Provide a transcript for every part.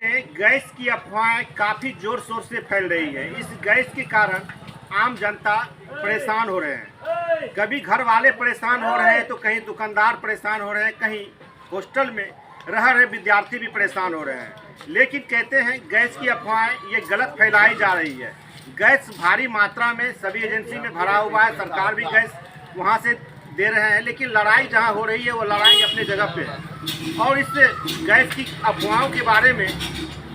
Gas की अफवाहें काफ़ी जोर शोर से फैल रही है। इस गैस के कारण आम जनता परेशान हो रहे हैं। कभी घर वाले परेशान हो रहे हैं तो कहीं दुकानदार परेशान हो रहे हैं, कहीं हॉस्टल में रह रहे विद्यार्थी भी परेशान हो रहे हैं। लेकिन कहते हैं गैस की अफवाहें ये गलत फैलाई जा रही है। गैस भारी मात्रा में सभी एजेंसी में भरा हुआ है, सरकार भी गैस वहाँ से दे रहे हैं, लेकिन लड़ाई जहाँ हो रही है वो लड़ाई अपने जगह पे है। और इस गैस की अफवाहों के बारे में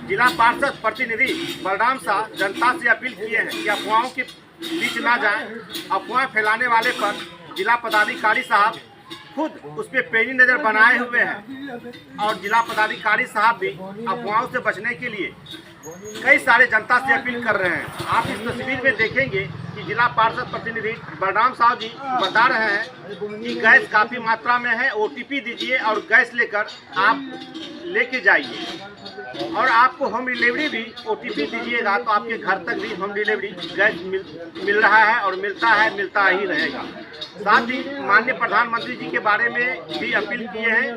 जिला पार्षद प्रतिनिधि बलराम शाह जनता से अपील किए हैं कि अफवाहों के बीच ना जाएं। अफवाह फैलाने वाले पर जिला पदाधिकारी साहब खुद उस पर पैनी नज़र बनाए हुए हैं और जिला पदाधिकारी साहब भी अफवाहों से बचने के लिए कई सारे जनता से अपील कर रहे हैं। आप इस तस्वीर में देखेंगे कि जिला पार्षद प्रतिनिधि बलराम साहब जी बता रहे हैं कि गैस काफ़ी मात्रा में है, ओटीपी दीजिए और गैस लेकर आप लेके जाइए और आपको होम डिलीवरी भी ओटीपी दीजिएगा तो आपके घर तक भी होम डिलीवरी गैस मिल रहा है और मिलता ही रहेगा। साथ ही माननीय प्रधानमंत्री जी के बारे में भी अपील किए हैं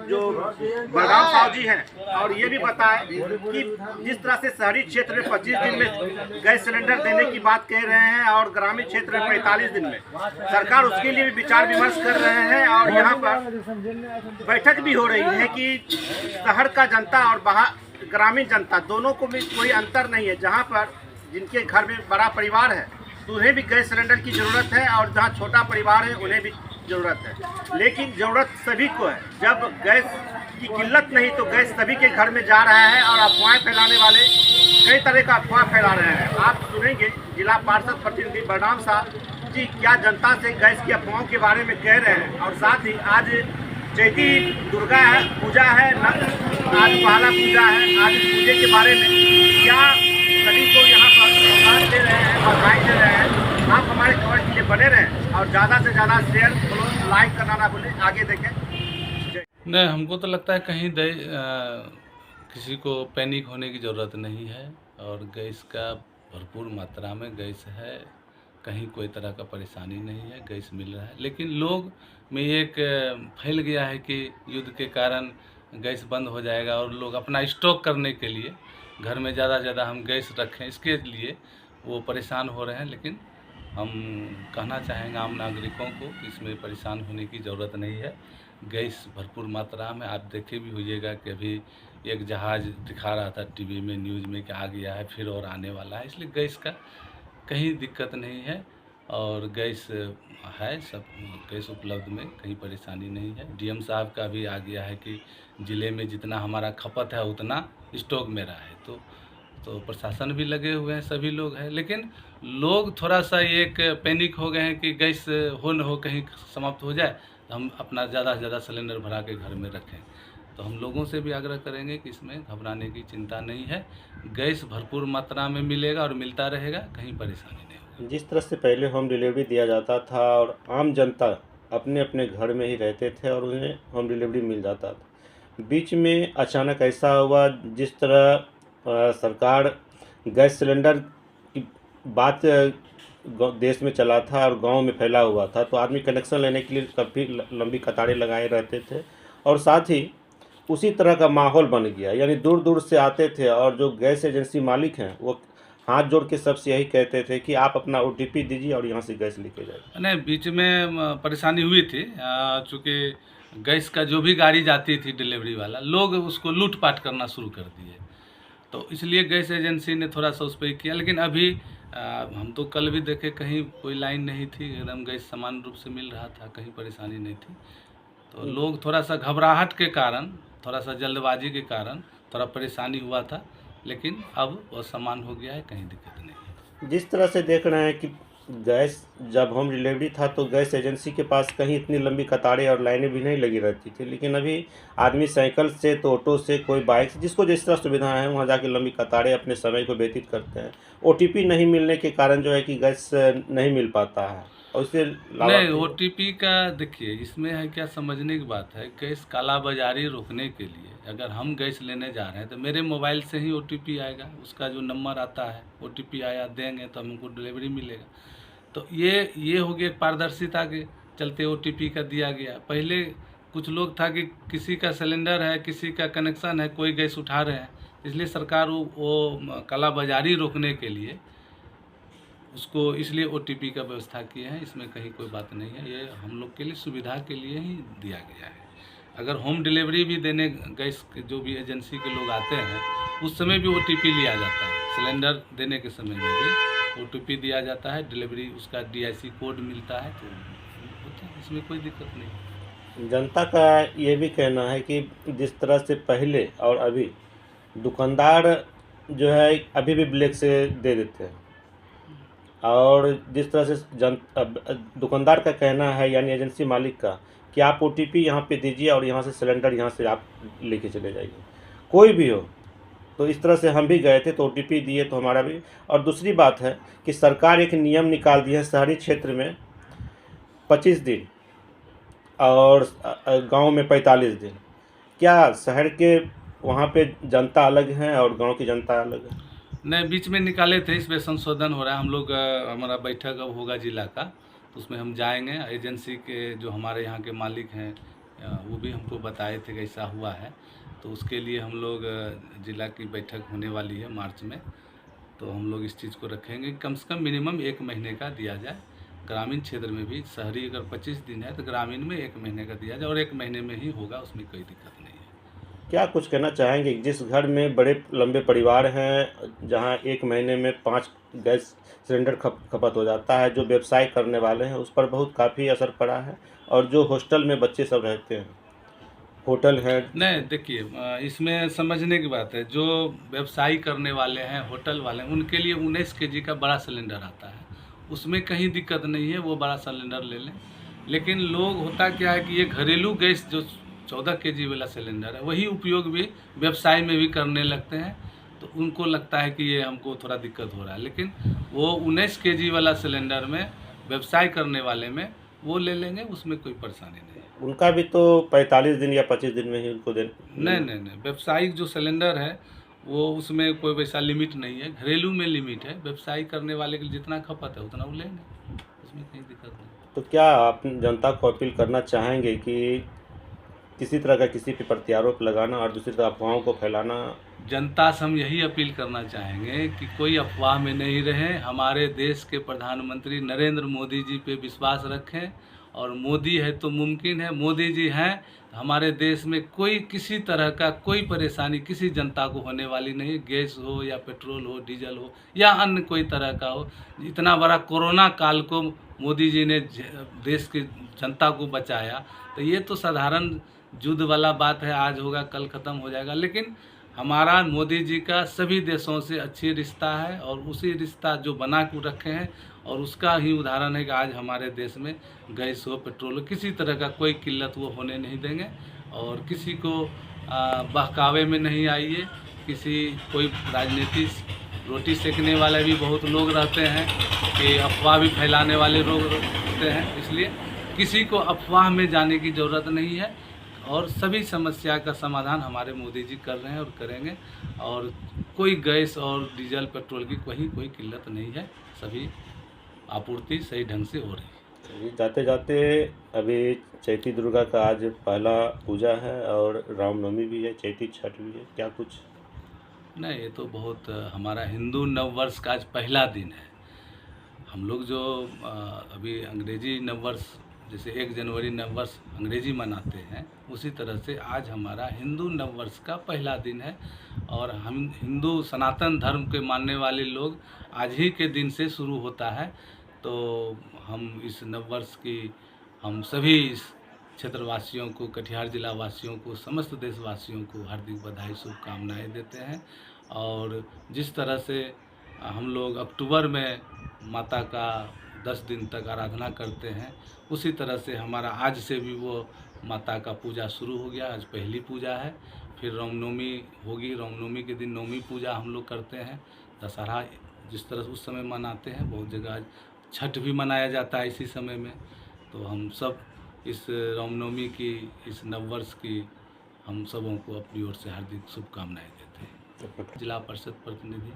जो बलराम साहब जी हैं, और ये भी बताएं कि जिस तरह से शहरी क्षेत्र में 25 दिन में गैस सिलेंडर देने की बात कह रहे हैं और ग्रामीण क्षेत्र में 45 दिन में, सरकार उसके लिए भी विचार विमर्श कर रहे हैं। और यहाँ पर बैठक भी हो रही है कि शहर का जनता और बाहर ग्रामीण जनता दोनों को भी कोई अंतर नहीं है। जहाँ पर जिनके घर में बड़ा परिवार है तो उन्हें भी गैस सिलेंडर की ज़रूरत है और जहाँ छोटा परिवार है उन्हें भी ज़रूरत है, लेकिन ज़रूरत सभी को है। जब गैस की किल्लत नहीं तो गैस सभी के घर में जा रहा है और अफवाहें फैलाने वाले कई तरह का अफवाह फैला रहे हैं। आप सुनेंगे जिला पार्षद प्रतिनिधि बलराम साहब जी क्या जनता से गैस की अफवाहों के बारे में कह रहे हैं। और साथ ही आज चैती दुर्गा है, पूजा है, आज पहला पूजा है, आज इस पूजे के बारे में क्या सभी को यहाँ पर सम्मान दे रहे हैं, बधाई दे रहे हैं। आप हमारे खबर के लिए बने रहें और ज़्यादा से ज़्यादा शेयर फॉलो लाइक करना ना भूलें। आगे देखें। नहीं, हमको तो लगता है कहीं किसी को पैनिक होने की ज़रूरत नहीं है और गैस का भरपूर मात्रा में गैस है, कहीं कोई तरह का परेशानी नहीं है, गैस मिल रहा है। लेकिन लोग में एक फैल गया है कि युद्ध के कारण गैस बंद हो जाएगा और लोग अपना स्टॉक करने के लिए घर में ज़्यादा से ज़्यादा हम गैस रखें, इसके लिए वो परेशान हो रहे हैं। लेकिन हम कहना चाहेंगे आम नागरिकों को कि इसमें परेशान होने की ज़रूरत नहीं है। गैस भरपूर मात्रा में, आप देखे भी होइएगा कि अभी एक जहाज़ दिखा रहा था टीवी में, न्यूज़ में कि आ गया है फिर और आने वाला है। इसलिए गैस का कहीं दिक्कत नहीं है और गैस है, सब गैस उपलब्ध में कहीं परेशानी नहीं है। डीएम साहब का भी आ गया है कि ज़िले में जितना हमारा खपत है उतना स्टॉक में रहा है। तो प्रशासन भी लगे हुए हैं, सभी लोग हैं। लेकिन लोग थोड़ा सा एक पैनिक हो गए हैं कि गैस हो न हो कहीं समाप्त हो जाए, हम अपना ज़्यादा से ज़्यादा सिलेंडर भरा के घर में रखें। तो हम लोगों से भी आग्रह करेंगे कि इसमें घबराने की चिंता नहीं है, गैस भरपूर मात्रा में मिलेगा और मिलता रहेगा, कहीं परेशानी नहीं होगी। जिस तरह से पहले होम डिलीवरी दिया जाता था और आम जनता अपने अपने घर में ही रहते थे और उन्हें होम डिलीवरी मिल जाता था, बीच में अचानक ऐसा हुआ जिस तरह सरकार गैस सिलेंडर की बात देश में चला था और गांव में फैला हुआ था, तो आदमी कनेक्शन लेने के लिए काफ़ी लंबी कतारें लगाए रहते थे और साथ ही उसी तरह का माहौल बन गया। यानी दूर दूर से आते थे और जो गैस एजेंसी मालिक हैं वो हाथ जोड़ के सबसे यही कहते थे कि आप अपना ओटीपी दीजिए और यहाँ से गैस लेके जाइए। नहीं, बीच में परेशानी हुई थी, चूँकि गैस का जो भी गाड़ी जाती थी डिलीवरी वाला, लोग उसको लूटपाट करना शुरू कर दिए, तो इसलिए गैस एजेंसी ने थोड़ा सा उस पर किया। लेकिन अभी हम तो कल भी देखे कहीं कोई लाइन नहीं थी, एकदम गैस समान रूप से मिल रहा था, कहीं परेशानी नहीं थी। तो लोग थोड़ा सा घबराहट के कारण, थोड़ा सा जल्दबाजी के कारण थोड़ा परेशानी हुआ था, लेकिन अब वो समान हो गया है, कहीं दिक्कत नहीं है। जिस तरह से देख रहे हैं कि गैस जब होम डिलीवरी था तो गैस एजेंसी के पास कहीं इतनी लंबी कतारें और लाइनें भी नहीं लगी रहती थी, लेकिन अभी आदमी साइकिल से तो ऑटो से, कोई बाइक से, जिसको जिस तरह सुविधा है वहाँ जाके लंबी कतारें अपने समय को व्यतीत करते हैं। ओटीपी नहीं मिलने के कारण जो है कि गैस नहीं मिल पाता है और उससे नहीं, ओटीपी का देखिए इसमें है क्या, समझने की बात है, गैस कालाबाजारी रोकने के लिए अगर हम गैस लेने जा रहे हैं तो मेरे मोबाइल से ही ओटीपी आएगा, उसका जो नंबर आता है ओटीपी आया देंगे तो हमको डिलीवरी मिलेगा। तो ये हो गया पारदर्शिता के चलते ओटीपी का दिया गया। पहले कुछ लोग था कि किसी का सिलेंडर है, किसी का कनेक्शन है, कोई गैस उठा रहे हैं, इसलिए सरकार वो कालाबाजारी रोकने के लिए उसको इसलिए OTP का व्यवस्था किए हैं। इसमें कहीं कोई बात नहीं है, ये हम लोग के लिए सुविधा के लिए ही दिया गया है। अगर होम डिलीवरी भी देने गैस के जो भी एजेंसी के लोग आते हैं उस समय भी OTP लिया जाता है। सिलेंडर देने के समय में भी OTP दिया जाता है, डिलीवरी उसका DIC कोड मिलता है, तो होता है, इसमें कोई दिक्कत नहीं। जनता का ये भी कहना है कि जिस तरह से पहले और अभी दुकानदार जो है अभी भी ब्लैक से दे देते हैं, और जिस तरह से दुकानदार का कहना है यानी एजेंसी मालिक का कि आप OTP यहाँ पे दीजिए और यहाँ से सिलेंडर यहाँ से आप लेके चले जाइए, कोई भी हो। तो इस तरह से हम भी गए थे तो OTP दिए तो हमारा भी। और दूसरी बात है कि सरकार एक नियम निकाल दी है शहरी क्षेत्र में 25 दिन और गांव में 45 दिन। क्या शहर के वहाँ पे जनता अलग है और गांव की जनता अलग है? नहीं, बीच में निकाले थे, इसमें संशोधन हो रहा है। हम लोग हमारा बैठक अब होगा जिला का, तो उसमें हम जाएंगे। एजेंसी के जो हमारे यहाँ के मालिक हैं वो भी हमको बताए थे कि ऐसा हुआ है, तो उसके लिए हम लोग जिला की बैठक होने वाली है मार्च में। तो हम लोग इस चीज़ को रखेंगे, कम से कम मिनिमम 1 महीने का दिया जाए। ग्रामीण क्षेत्र में भी, शहरी अगर 25 दिन है तो ग्रामीण में 1 महीने का दिया जाए, और 1 महीने में ही होगा, उसमें कोई दिक्कत नहीं है। क्या कुछ कहना चाहेंगे जिस घर में बड़े लंबे परिवार हैं, जहां 1 महीने में 5 गैस सिलेंडर खपत हो जाता है, जो व्यवसाय करने वाले हैं उस पर बहुत काफ़ी असर पड़ा है, और जो हॉस्टल में बच्चे सब रहते हैं, होटल है? नहीं, देखिए, इसमें समझने की बात है, जो व्यवसाय करने वाले हैं, होटल वाले हैं, उनके लिए 19 kg का बड़ा सिलेंडर आता है, उसमें कहीं दिक्कत नहीं है, वो बड़ा सिलेंडर ले लें। लेकिन लोग, होता क्या है कि ये घरेलू गैस जो 14 kg वाला सिलेंडर है, वही उपयोग भी व्यवसाय में भी करने लगते हैं, तो उनको लगता है कि ये हमको थोड़ा दिक्कत हो रहा है। लेकिन वो 19 kg वाला सिलेंडर में व्यवसाय करने वाले में वो ले लेंगे, उसमें कोई परेशानी नहीं है। उनका भी तो 45 दिन या 25 दिन में ही उनको नहीं, व्यावसायिक जो सिलेंडर है वो, उसमें कोई वैसा लिमिट नहीं है। घरेलू में लिमिट है, व्यवसाय करने वाले के जितना खपत है उतना वो लेंगे, उसमें कहीं दिक्कत नहीं। तो क्या आप जनता को अपील करना चाहेंगे कि किसी तरह का किसी पे प्रत्यारोप लगाना और दूसरी तरफ अफवाहों को फैलाना? जनता से हम यही अपील करना चाहेंगे कि कोई अफवाह में नहीं रहें, हमारे देश के प्रधानमंत्री नरेंद्र मोदी जी पे विश्वास रखें, और मोदी है तो मुमकिन है। मोदी जी हैं, हमारे देश में कोई किसी तरह का कोई परेशानी किसी जनता को होने वाली नहीं। गैस हो या पेट्रोल हो, डीजल हो या अन्य कोई तरह का हो। इतना बड़ा कोरोना काल को मोदी जी ने देश की जनता को बचाया, तो ये तो साधारण युद्ध वाला बात है, आज होगा कल ख़त्म हो जाएगा। लेकिन हमारा मोदी जी का सभी देशों से अच्छी रिश्ता है, और उसी रिश्ता जो बना के रखे हैं, और उसका ही उदाहरण है कि आज हमारे देश में गैस हो, पेट्रोल हो, किसी तरह का कोई किल्लत वो होने नहीं देंगे। और किसी को बहकावे में नहीं आइए। कोई राजनीति रोटी सेकने वाले भी बहुत लोग रहते हैं, कि अफवाह भी फैलाने वाले लोग रहते हैं, इसलिए किसी को अफवाह में जाने की ज़रूरत नहीं है। और सभी समस्या का समाधान हमारे मोदी जी कर रहे हैं और करेंगे, और कोई गैस और डीजल पेट्रोल की कोई किल्लत नहीं है, सभी आपूर्ति सही ढंग से हो रही है। जाते जाते अभी चैती दुर्गा का आज पहला पूजा है और रामनवमी भी है, चैती छठ भी है, क्या कुछ? नहीं, ये तो बहुत हमारा हिंदू नववर्ष का आज पहला दिन है। हम लोग जो अभी अंग्रेजी नववर्ष, जैसे 1 जनवरी नववर्ष अंग्रेजी मनाते हैं, उसी तरह से आज हमारा हिंदू नववर्ष का पहला दिन है। और हम हिंदू सनातन धर्म के मानने वाले लोग आज ही के दिन से शुरू होता है। तो हम इस नववर्ष की, हम सभी इस क्षेत्रवासियों को, कटिहार जिला वासियों को, समस्त देशवासियों को हार्दिक बधाई, शुभकामनाएं देते हैं। और जिस तरह से हम लोग अक्टूबर में माता का 10 दिन तक आराधना करते हैं, उसी तरह से हमारा आज से भी वो माता का पूजा शुरू हो गया। आज पहली पूजा है, फिर रामनवमी होगी, रामनवमी के दिन नवमी पूजा हम लोग करते हैं। दशहरा जिस तरह से उस समय मनाते हैं, बहुत जगह छठ भी मनाया जाता है इसी समय में। तो हम सब इस रामनवमी की, इस नववर्ष की हम सबों को अपनी ओर से हार्दिक शुभकामनाएं देते हैं। जिला परिषद प्रतिनिधि।